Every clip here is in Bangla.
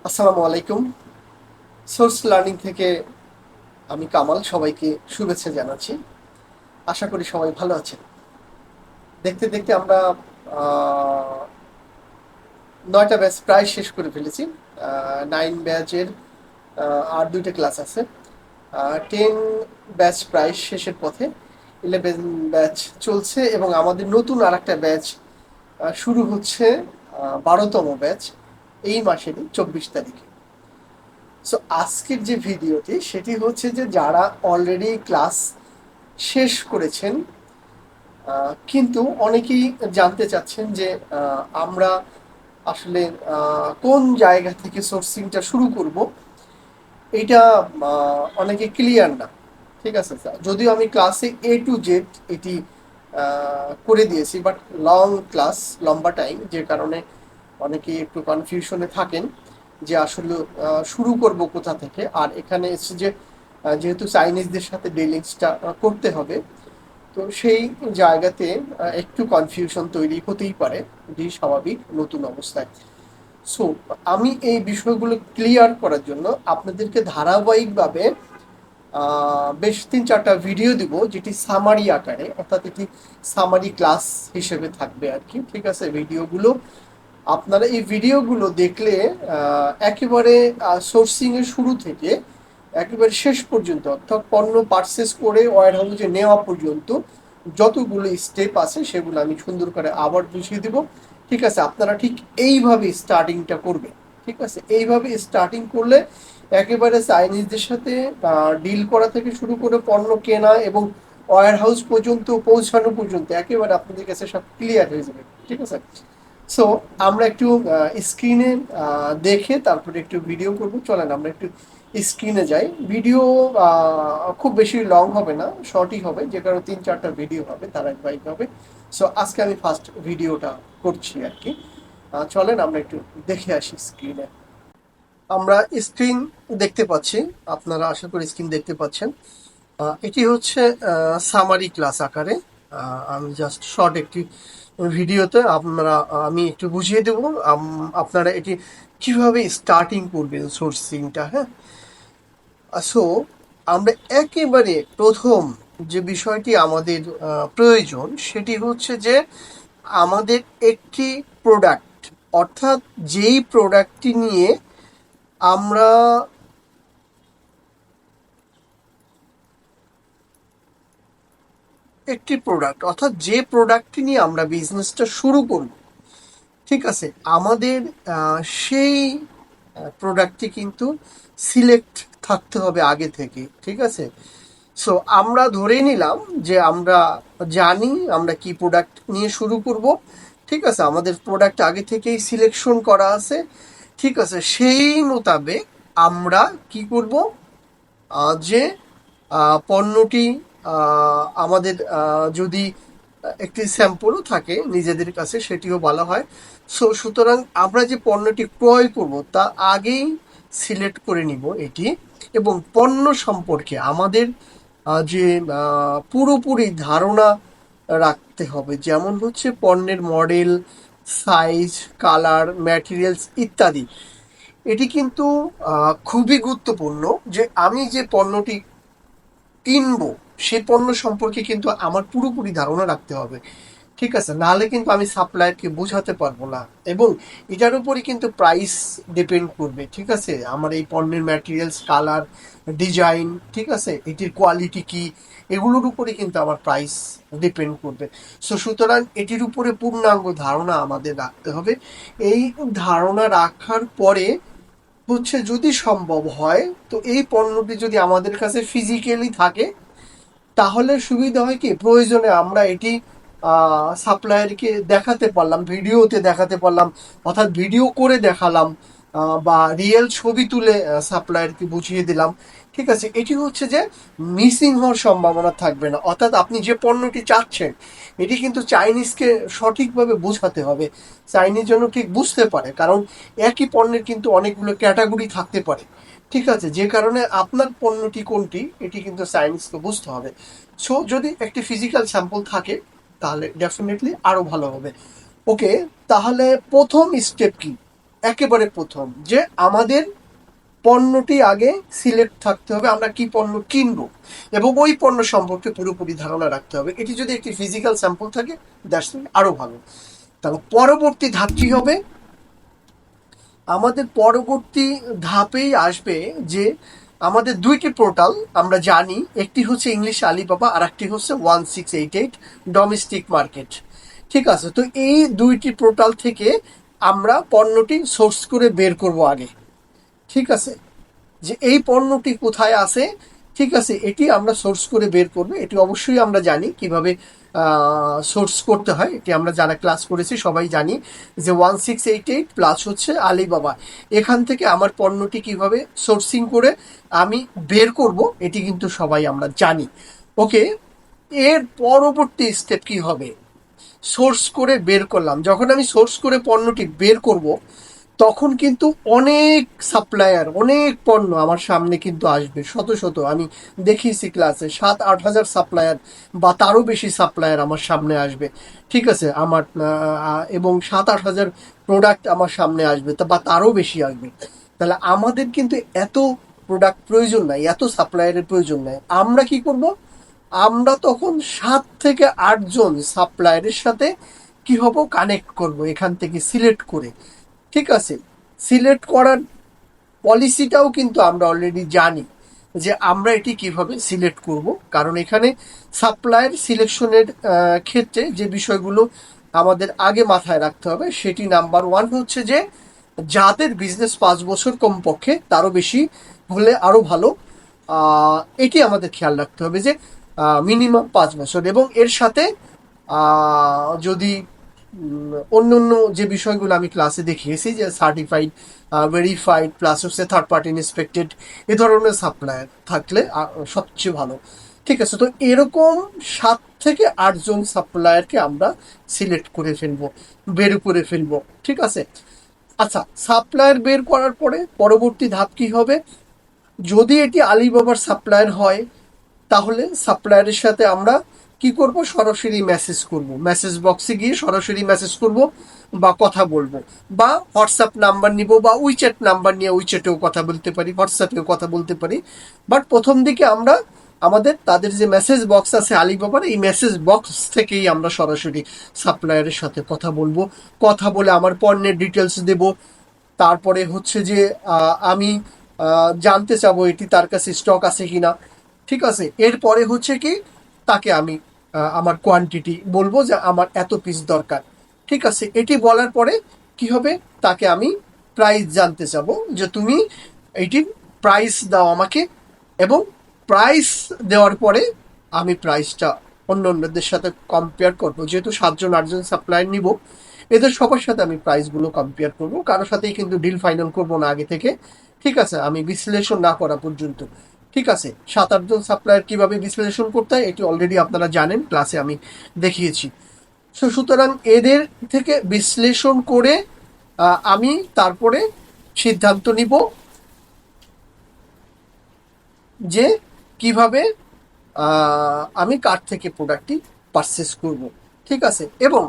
আসসালামু আলাইকুম। সোর্স লার্নিং থেকে আমি কামাল, সবাইকে শুভেচ্ছা জানাচ্ছি। আশা করি সবাই ভালো আছেন। দেখতে দেখতে আমরা 9টা ব্যাচ প্রায় শেষ করে ফেলেছি। 9 ব্যাচের আর 2টা ক্লাস আছে। 10 ব্যাচ প্রায় শেষের পথে। 11 ব্যাচ চলছে এবং আমাদের নতুন আর একটা ব্যাচ শুরু হচ্ছে, 12তম ব্যাচ এই মাসেরই 24 তারিখে। সো আজকের যে ভিডিওটি সেটি হচ্ছে যে যারা অলরেডি ক্লাস শেষ করেছেন, কিন্তু অনেকেই জানতে চাচ্ছেন যে আমরা আসলে কোন জায়গা থেকে সোর্সিংটা শুরু করব, এইটা অনেকে ক্লিয়ার না। ঠিক আছে স্যার, যদিও আমি ক্লাসে A to Z এটি করে দিয়েছি, বাট লং ক্লাস, লম্বা টাইম, যে কারণে অনেকেই একটু কনফিউশনে থাকেন যে আসলে শুরু করব কোথা থেকে। আর এখানে এসে যে যেহেতু চাইনিজদের সাথে ডিলিংসটা করতে হবে, তো সেই জায়গাতে একটু কনফিউশন তৈরি হতেই পারে, এটি স্বাভাবিক নতুন অবস্থায়। সো আমি এই বিষয়গুলো ক্লিয়ার করার জন্য আপনাদেরকে ধারাবাহিকভাবে বেশ 3-4টা ভিডিও দিব, যেটি সামারি আকারে, অর্থাৎ এটি সামারি ক্লাস হিসেবে থাকবে আর কি। ঠিক আছে, ভিডিওগুলো আপনারা এই ভিডিওগুলো দেখলে একেবারে সোর্সিংয়ের শুরু থেকে একেবারে শেষ পর্যন্ত, অর্থাৎ পণ্য পারচেস করে ওয়্যার হাউসে নেওয়া পর্যন্ত যতগুলো স্টেপ আছে সেগুলো আমি সুন্দর করে আবার বুঝিয়ে দেব। ঠিক আছে, আপনারা ঠিক এইভাবে স্টার্টিংটা করবেন। ঠিক আছে, এইভাবে স্টার্টিং করলে একেবারে চাইনিজদের সাথে ডিল করা থেকে শুরু করে পণ্য কেনা এবং ওয়্যার হাউস পর্যন্ত পৌঁছানো পর্যন্ত একেবারে আপনাদের কাছে সব ক্লিয়ার হয়ে যাবে। ঠিক আছে, সো আমরা একটু স্ক্রিনে দেখে তারপরে একটু ভিডিও করব। চলেন আমরা একটু স্ক্রিনে যাই। ভিডিও খুব বেশি লং হবে না, শর্টই হবে, যে কারণে 3-4টা ভিডিও হবে, ধারাবাহিক হবে। সো আজকে আমি ফার্স্ট ভিডিওটা করছি আর কি। চলেন আমরা একটু দেখে আসি স্ক্রিনে। আমরা স্ক্রিন দেখতে পাচ্ছি, আপনারা আশা করি স্ক্রিন দেখতে পাচ্ছেন। এটি হচ্ছে সামারি ক্লাস আকারে। আমি জাস্ট শর্ট একটি ভিডিওতে আমি একটু বুঝিয়ে দেব আপনারা এটি কিভাবে স্টার্টিং করবেন সোর্সিংটা। হ্যাঁ, সো আমরা একেবারে প্রথম যে বিষয়টি আমাদের প্রয়োজন সেটি হচ্ছে যে আমাদের একটি প্রোডাক্ট, অর্থাৎ যেই প্রোডাক্টটি নিয়ে আমরা একটি প্রোডাক্ট, অর্থাৎ যে প্রোডাক্টটি নিয়ে আমরা বিজনেসটা শুরু করব। ঠিক আছে, আমাদের সেই প্রোডাক্টটি কিন্তু সিলেক্ট থাকতে হবে আগে থেকে। ঠিক আছে, সো আমরা ধরে নিলাম যে আমরা জানি আমরা কি প্রোডাক্ট নিয়ে শুরু করব। ঠিক আছে, আমাদের প্রোডাক্ট আগে থেকেই সিলেকশন করা আছে। ঠিক আছে, সেই মোতাবেক আমরা কি করব, যে পণ্যটি আমাদের যদি একটি স্যাম্পলও থাকে নিজেদের কাছে সেটিও বলা হয়। সুতরাং আমরা যে পণ্যটি ক্রয় করব তা আগেই সিলেক্ট করে নিব এটি, এবং পণ্য সম্পর্কে আমাদের যে পুরোপুরি ধারণা রাখতে হবে, যেমন হচ্ছে পণ্যের মডেল, সাইজ, কালার, ম্যাটেরিয়ালস ইত্যাদি। এটি কিন্তু খুবই গুরুত্বপূর্ণ যে আমি যে পণ্যটি কিনবো সেই পণ্য সম্পর্কে কিন্তু আমার পুরোপুরি ধারণা রাখতে হবে। ঠিক আছে, নাহলে কিন্তু আমি সাপ্লায়ারকে বোঝাতে পারবো না, এবং এটার উপরই কিন্তু প্রাইস ডিপেন্ড করবে। ঠিক আছে, আমার এই পণ্যের ম্যাটেরিয়ালস, কালার, ডিজাইন, ঠিক আছে, এটির কোয়ালিটি কি, এগুলোর উপরে কিন্তু আমার প্রাইস ডিপেন্ড করবে। সুতরাং এটির উপরে পূর্ণাঙ্গ ধারণা আমাদের রাখতে হবে। এই ধারণা রাখার পরে হচ্ছে যদি সম্ভব হয়, তো এই পণ্যটি যদি আমাদের কাছে ফিজিক্যালি থাকে তাহলে সুবিধা হয় কি, প্রয়োজনে আমরা এটি সাপ্লায়ারকে দেখাতে পারলাম, ভিডিওতে দেখাতে পারলাম, অর্থাৎ ভিডিও করে দেখালাম, বা রিয়েল ছবি তুলে সাপ্লায়ারকে বুঝিয়ে দিলাম। ঠিক আছে, এটি হচ্ছে যে মিসিং হওয়ার সম্ভাবনা থাকবে না। অর্থাৎ আপনি যে পণ্যটি চাচ্ছেন এটি কিন্তু চাইনিজকে সঠিকভাবে বোঝাতে হবে, চাইনিজ যেন ঠিক বুঝতে পারে, কারণ একই পণ্যের কিন্তু অনেকগুলো ক্যাটাগরি থাকতে পারে। ঠিক আছে, যে কারণে আপনার পণ্যটি কোনটি এটি কিন্তু চাইনিজকে বুঝতে হবে। সো যদি একটি ফিজিক্যাল স্যাম্পল থাকে তাহলে ডেফিনেটলি আরো ভালো হবে। ওকে, তাহলে প্রথম স্টেপ কি, একেবারে প্রথম যে আমাদের পণ্যটি আগে সিলেক্ট থাকতে হবে, আমরা কি পণ্য কিনবো এবং ওই পণ্য সম্পর্কে পুরোপুরি ধারণা রাখতে হবে। এটি যদি একটি ফিজিক্যাল স্যাম্পল থাকে দ্যাটস আরো ভালো। তাহলে পরবর্তী ধাপ কি হবে, আমাদের পরবর্তী ধাপেই আসবে যে আমাদের দুইটি পোর্টাল আমরা জানি, একটি হচ্ছে ইংলিশ আলিবাবা আর একটি হচ্ছে 1688 ডোমেস্টিক মার্কেট। ঠিক আছে, তো এই দুইটি পোর্টাল থেকে আমরা পণ্যটি সোর্স করে বের করব আগে। ঠিক আছে, যে এই পণ্যটি কোথায় আছে, ঠিক আছে, এটি আমরা সোর্স করে বের করবো। এটি অবশ্যই আমরা জানি কিভাবে সোর্স করতে হয়, এটি আমরা যারা ক্লাস করেছি সবাই জানি যে 1688 প্লাস হচ্ছে আলিবাবা, এখান থেকে আমার পণ্যটি কিভাবে সোর্সিং করে আমি বের করব এটি কিন্তু সবাই আমরা জানি। ওকে, এর পরবর্তী স্টেপ কি হবে, সোর্স করে বের করলাম, যখন আমি সোর্স করে পণ্যটি বের করব তখন কিন্তু অনেক সাপ্লায়ার, অনেক পণ্য আমার সামনে কিন্তু আসবে, শত শত, আমি দেখিয়েছি ক্লাসে 7-8 হাজার সাপ্লায়ার বা তারও বেশি সাপ্লায়ার আমার সামনে আসবে। ঠিক আছে, আমার এবং 7-8 হাজার প্রোডাক্ট আমার সামনে আসবে বা তারও বেশি আসবে। তাহলে আমাদের কিন্তু এত প্রোডাক্ট প্রয়োজন নাই, এত সাপ্লায়ারের প্রয়োজন নাই। আমরা কি করব, আমরা তখন 7 থেকে 8 জন সাপ্লায়ারের সাথে কি হব, কানেক্ট করব এখান থেকে সিলেক্ট করে। ঠিক আছে, সিলেক্ট করার পলিসিটাও কিন্তু আমরা অলরেডি জানি যে আমরা এটি কিভাবে সিলেক্ট করব, কারণ এখানে সাপ্লায়ার সিলেকশনের ক্ষেত্রে যে বিষয়গুলো আমাদের আগে মাথায় রাখতে হবে সেটি নাম্বার 1 হচ্ছে যে যাদের বিজনেস 5 বছর কমপক্ষে, তারও বেশি হলে আরও ভালো। এটি আমাদের খেয়াল রাখতে হবে যে মিনিমাম 5 বছর, এবং এর সাথে যদি অন্য অন্য যে বিষয়গুলো আমি ক্লাসে দেখিয়েছি যে সার্টিফাইড, ভেরিফাইড, প্লাস হচ্ছে থার্ড পার্টি ইন্সপেক্টেড, এ ধরনের সাপ্লায়ার থাকলে সবচেয়ে ভালো। ঠিক আছে, তো এরকম 7 থেকে 8 জন সাপ্লায়ারকে আমরা সিলেক্ট করে ফেলবো, বের করে ফেলবো। ঠিক আছে, আচ্ছা, সাপ্লায়ার বের করার পরে পরবর্তী ধাপ কি হবে, যদি এটি আলিবাবার সাপ্লায়ার হয় তাহলে সাপ্লায়ারের সাথে আমরা কি করব, সরাসরি মেসেজ করব, মেসেজ বক্সে গিয়ে সরাসরি মেসেজ করব বা কথা বলবো, বা হোয়াটসঅ্যাপ নাম্বার নিব বা উইচ্যাট নাম্বার নিয়ে উইচ্যাটেও কথা বলতে পারি, হোয়াটসঅ্যাপেও কথা বলতে পারি। বাট প্রথম দিকে আমরা আমাদের তাদের যে মেসেজ বক্স আছে আলিবাবার, এই মেসেজ বক্স থেকেই আমরা সরাসরি সাপ্লায়ারের সাথে কথা বলবো, কথা বলে আমার পণ্যের ডিটেলস দেব। তারপরে হচ্ছে যে আমি জানতে চাবো এটি তার কাছে স্টক আছে কিনা। ঠিক আছে, এরপরে হচ্ছে কি তাকে আমি আমার কোয়ান্টিটি বলবো যে আমার এত পিস দরকার। ঠিক আছে, এটি বলার পরে কি হবে, তাকে আমি প্রাইস জানতে চাবো যে তুমি এইটির প্রাইস দাও আমাকে, এবং প্রাইস দেওয়ার পরে আমি প্রাইসটা অন্য অন্যদের সাথে কম্পেয়ার করবো, যেহেতু 7-8 জন সাপ্লায়ার নিব, এদের সবার সাথে আমি প্রাইসগুলো কম্পেয়ার করবো, কারোর সাথেই কিন্তু ডিল ফাইনাল করবো না আগে থেকে। ঠিক আছে, আমি বিশ্লেষণ না করা পর্যন্ত। ঠিক আছে, 7-8 জন সাপ্লায়ার কিভাবে বিশ্লেষণ করতে হয় এটি অলরেডি আপনারা জানেন, ক্লাসে আমি দেখিয়েছি। সুতরাং এদের থেকে বিশ্লেষণ করে আমি তারপরে সিদ্ধান্ত নিব যে কিভাবে আমি কার থেকে প্রোডাক্টটি পারচেস করব। ঠিক আছে, এবং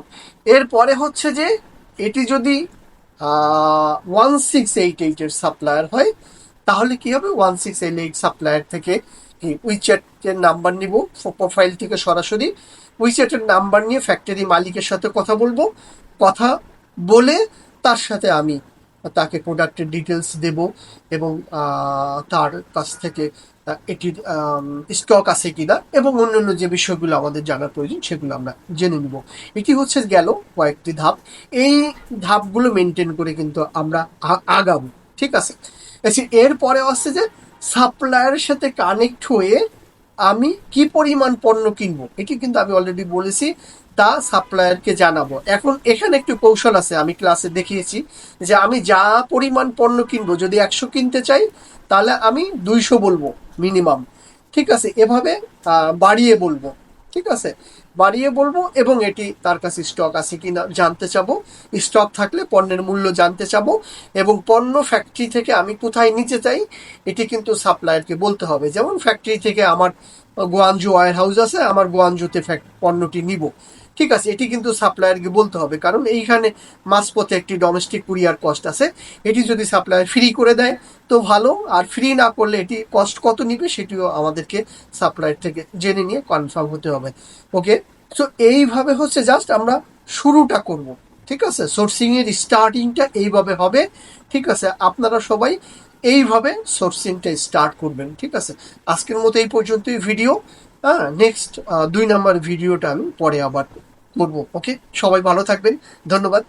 এরপরে হচ্ছে যে এটি যদি 1688-এর সাপ্লায়ার হয় তাহলে কি হবে, 1688 সাপ্লায়ার থেকে কি উইচ্যাটের নাম্বার নিব, প্রোফাইল থেকে সরাসরি উইচ্যাটের নাম্বার নিয়ে ফ্যাক্টরি মালিকের সাথে কথা বলবো, কথা বলে তার সাথে আমি তাকে প্রোডাক্টের ডিটেলস দেব, এবং তার কাছ থেকে এটির স্টক আছে কিনা এবং অন্যান্য যে বিষয়গুলো আমাদের জানার প্রয়োজন সেগুলো আমরা জেনে নিব। এটি হচ্ছে গেল কয়েকটি ধাপ, এই ধাপগুলো মেনটেন করে কিন্তু আমরা আগাবো। ঠিক আছে, এরপরে আসছে যে সাপ্লায়ারের সাথে কানেক্ট হয়ে আমি কি পরিমাণ পণ্য কিনবো, এটি কিন্তু আমি অলরেডি বলেছি, তা সাপ্লায়ারকে জানাবো। এখন এখানে একটু কৌশল আছে, আমি ক্লাসে দেখিয়েছি যে আমি যা পরিমাণ পণ্য কিনবো, যদি 100 কিনতে চাই তাহলে আমি 200 বলবো মিনিমাম। ঠিক আছে, এভাবে বাড়িয়ে বলবো। ঠিক আছে, বাড়িয়ে বলবো, এবং এটি তার কাছে স্টক আছে কিনা জানতে চাবো, স্টক থাকলে পণ্যের মূল্য জানতে চাবো, এবং পণ্য ফ্যাক্টরি থেকে আমি কোথায় নিতে চাই এটি কিন্তু সাপ্লায়ারকে বলতে হবে। যেমন ফ্যাক্টরি থেকে আমার গোয়াঞ্জু ওয়্যার হাউস আছে, আমার গোয়াঞ্জুতে পণ্যটি নিব। ঠিক আছে, এটি কিন্তু সাপ্লায়ারকে বলতে হবে, কারণ এইখানে মাঝপথে একটি ডোমেস্টিক কুরিয়ার কস্ট আছে। এটি যদি সাপ্লায়ার ফ্রি করে দেয় তো ভালো, আর ফ্রি না করলে এটি কস্ট কত নিবে সেটিও আমাদেরকে সাপ্লায়ার থেকে জেনে নিয়ে কনফার্ম হতে হবে। ওকে, সো এইভাবে হচ্ছে জাস্ট আমরা শুরুটা করব। ঠিক আছে, সোর্সিং এর স্টার্টিংটা এইভাবে হবে। ঠিক আছে, আপনারা সবাই এইভাবে সোর্সিংটা স্টার্ট করবেন। ঠিক আছে, আজকের মতো এই পর্যন্তই ভিডিও। হ্যাঁ, নেক্সট 2 নাম্বার ভিডিওটা আমি পরে আবার করবো। ওকে, সবাই ভালো থাকবেন, ধন্যবাদ।